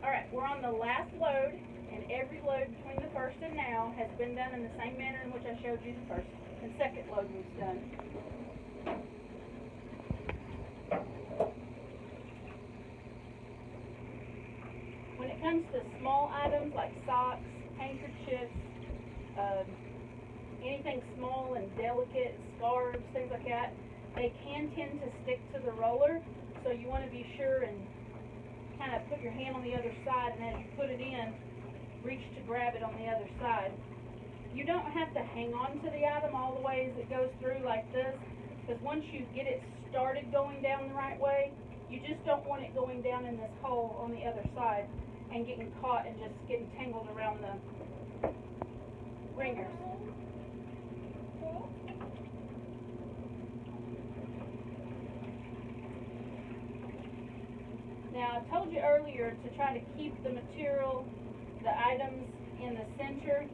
Alright, we're on the last load, and every load between the first and now has been done in the same manner in which I showed you the first and second load was done. When it comes to small items like socks, handkerchiefs, anything small and delicate, scarves, things like that, they can tend to stick to the roller, so you want to be sure and kind of put your hand on the other side, and as you put it in, reach to grab it on the other side. You don't have to hang on to the item all the way as it goes through like this, because once you get it started going down the right way, you just don't want it going down in this hole on the other side and getting caught and just getting tangled around the ringers. Now, I told you earlier to try to keep the material, the items in the center,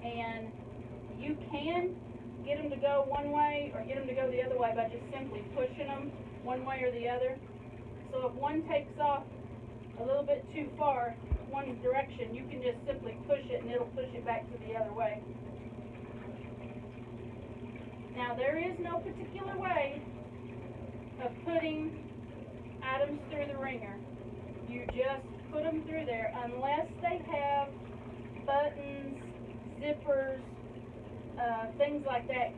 and you can get them to go one way or get them to go the other way by just simply pushing them one way or the other. So if one takes off a little bit too far one direction, you can just simply push it and it'll push it back to the other way. Now, there is no particular way of putting items through the wringer. You just put them through there unless they have buttons, zippers, things like that,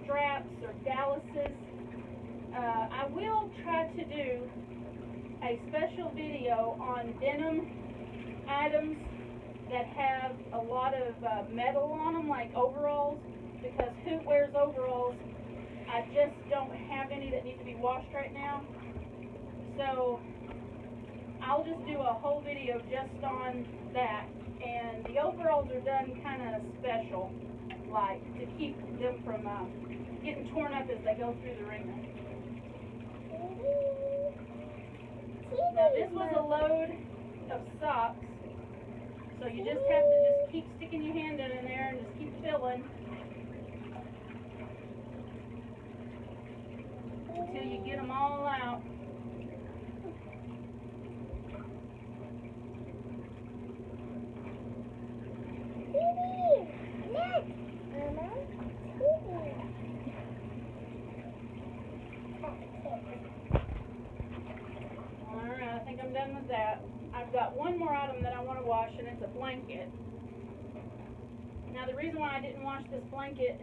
straps or galluses. I will try to do a special video on denim items that have a lot of metal on them, like overalls, because Hoot wears overalls. I just don't have any that need to be washed right now. So I'll just do a whole video just on that. And the overalls are done kind of special, like to keep them from getting torn up as they go through the wringer. Now, this was a load of socks, so you just have to just keep sticking your hand in there and just keep filling until you get them all out. Alright, I think I'm done with that. I've got one more item that I want to wash, and it's a blanket. Now, the reason why I didn't wash this blanket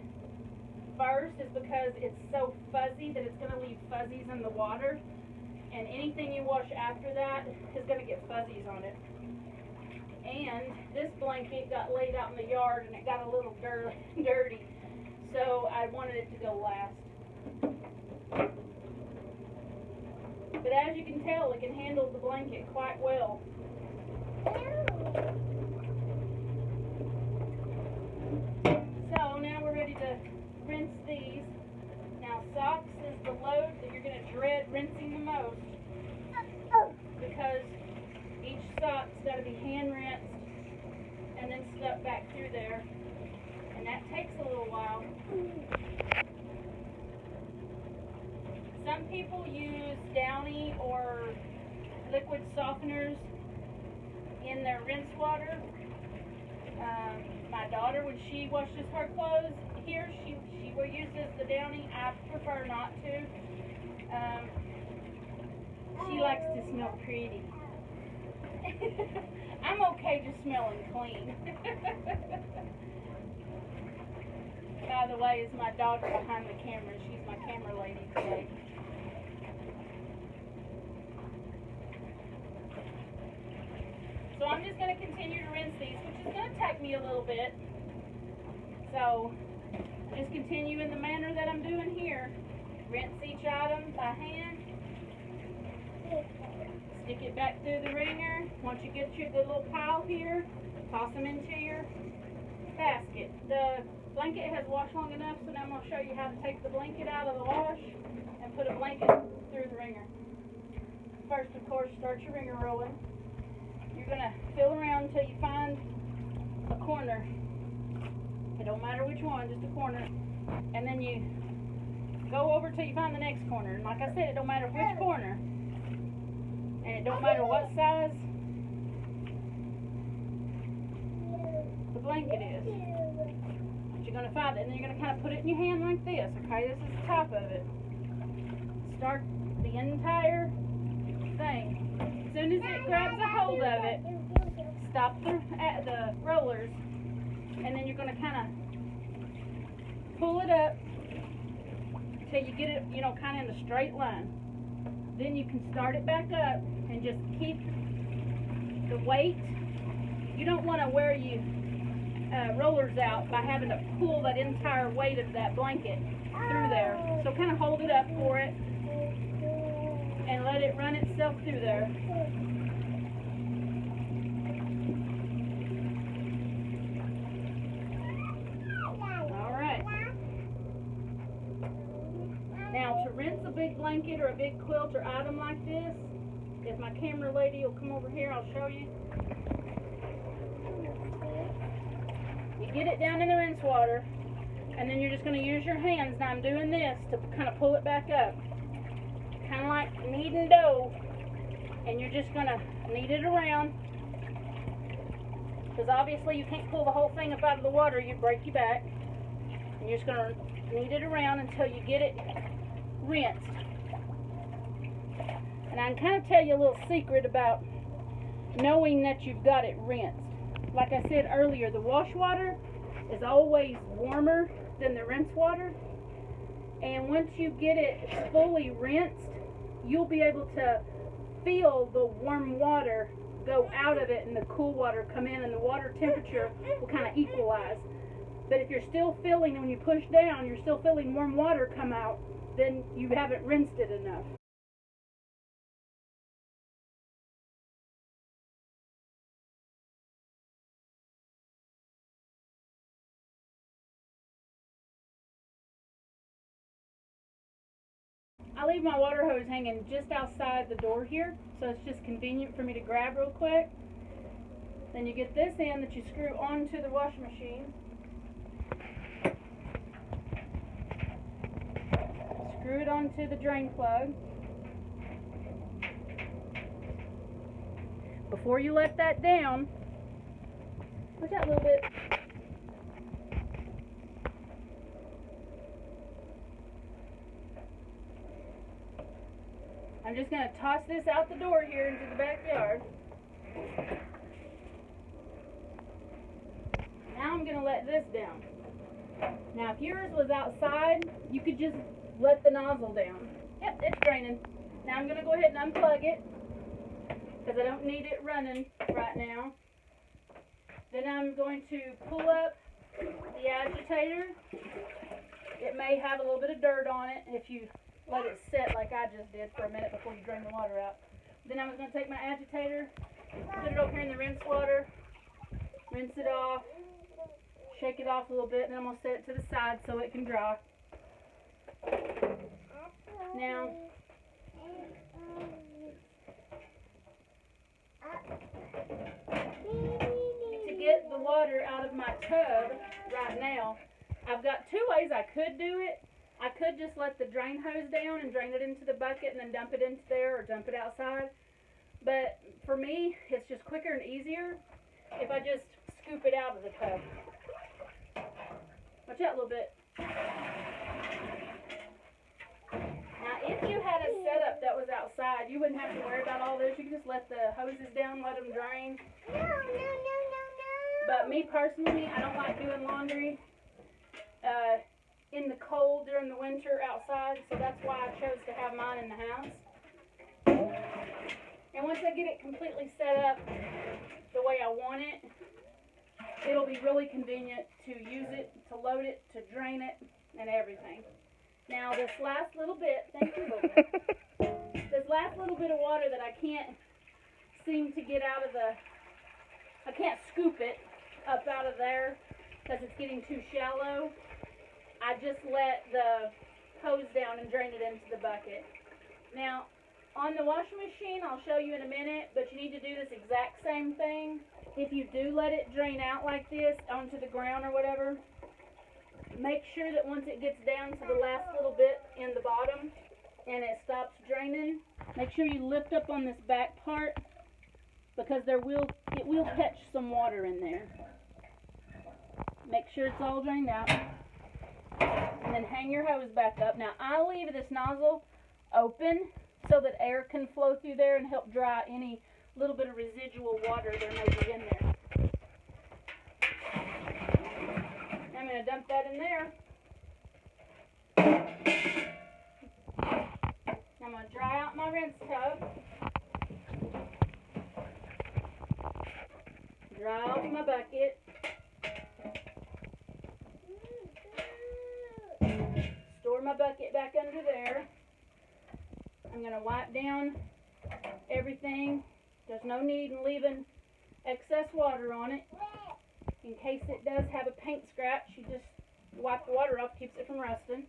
first is because it's so fuzzy that it's going to leave fuzzies in the water, and anything you wash after that is going to get fuzzies on it. And this blanket got laid out in the yard and it got a little dirty, so I wanted it to go last. But as you can tell, it can handle the blanket quite well. So now we're ready to rinse these. Now, socks is the load that you're going to dread rinsing the most, because each sock's got to be hand rinsed and then stuck back through there, and that takes a little while. Some people use Downy or liquid softeners in their rinse water. My daughter, when she washes her clothes here, she uses the Downy. I prefer not to. She likes to smell pretty. I'm okay just smelling clean. By the way, is my daughter behind the camera. She's my camera lady today. So I'm just going to continue to rinse these, which is going to take me a little bit. So just continue in the manner that I'm doing here. Rinse each item by hand. Stick it back through the wringer. Once you get your good little pile here, toss them into your basket. The blanket has washed long enough, so now I'm going to show you how to take the blanket out of the wash and put a blanket through the wringer. First, of course, start your wringer rolling. You're going to fill around until you find a corner. It don't matter which one, just a corner. And then you go over till you find the next corner. And like I said, it don't matter which corner. And it don't matter what size the blanket is. But you're going to find it, and then you're going to kind of put it in your hand like this, okay? This is the top of it. Start the entire thing. As soon as it grabs a hold of it, stop the rollers, and then you're going to kind of pull it up till you get it, you know, kind of in a straight line. Then you can start it back up and just keep the weight. You don't want to wear your rollers out by having to pull that entire weight of that blanket through there. So kind of hold it up for it and let it run itself through there. Alright. Now to rinse a big blanket or a big quilt or item like this, if my camera lady will come over here, I'll show you. You get it down in the rinse water, and then you're just going to use your hands. Now I'm doing this to kind of pull it back up. Kind of like kneading dough, and you're just going to knead it around, because obviously you can't pull the whole thing up out of the water, you'd break your back. And you're just going to knead it around until you get it rinsed. And I can kind of tell you a little secret about knowing that you've got it rinsed. Like I said earlier, the wash water is always warmer than the rinse water. And once you get it fully rinsed, you'll be able to feel the warm water go out of it and the cool water come in, and the water temperature will kind of equalize. But if you're still feeling, when you push down, you're still feeling warm water come out, then you haven't rinsed it enough. I leave my water hose hanging just outside the door here, so it's just convenient for me to grab real quick. Then you get this in that you screw onto the washing machine. Screw it onto the drain plug. Before you let that down, push that a little bit. I'm just going to toss this out the door here into the backyard. Now I'm going to let this down. Now if yours was outside, you could just let the nozzle down. Yep, it's draining. Now I'm going to go ahead and unplug it, because I don't need it running right now. Then I'm going to pull up the agitator. It may have a little bit of dirt on it if you let it sit like I just did for a minute before you drain the water out. Then I'm going to take my agitator, put it over here in the rinse water, rinse it off, shake it off a little bit, and then I'm going to set it to the side so it can dry. Now, to get the water out of my tub right now, I've got two ways I could do it. I could just let the drain hose down and drain it into the bucket and then dump it into there or dump it outside. But for me, it's just quicker and easier if I just scoop it out of the tub. Watch out a little bit. Now, if you had a setup that was outside, you wouldn't have to worry about all this. You could just let the hoses down, let them drain. No. But me personally, I don't like doing laundry in the cold during the winter outside, so that's why I chose to have mine in the house. And once I get it completely set up the way I want it, it'll be really convenient to use it, to load it, to drain it, and everything. Now this last little bit, thank you, this last little bit of water that I can't seem to get out of I can't scoop it up out of there because it's getting too shallow. I just let the hose down and drain it into the bucket. Now, on the washing machine, I'll show you in a minute, but you need to do this exact same thing. If you do let it drain out like this onto the ground or whatever, make sure that once it gets down to the last little bit in the bottom and it stops draining, make sure you lift up on this back part, because it will catch some water in there. Make sure it's all drained out. And then hang your hose back up. Now I leave this nozzle open so that air can flow through there and help dry any little bit of residual water there may be in there. I'm going to dump that in there. I'm going to dry out my rinse tub. Dry off my bucket. Store my bucket back under there. I'm going to wipe down everything. There's no need in leaving excess water on it. In case it does have a paint scratch, you just wipe the water off, keeps it from rusting.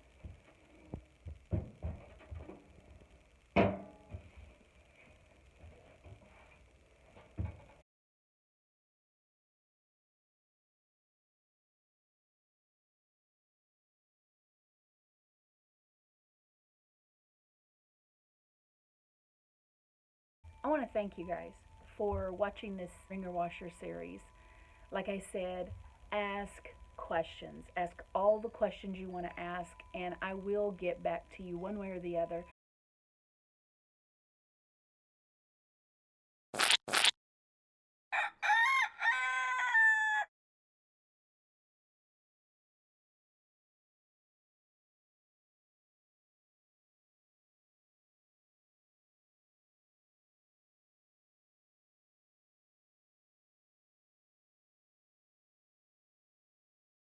I want to thank you guys for watching this Wringer Washer series. Like I said, ask questions. Ask all the questions you want to ask, and I will get back to you one way or the other.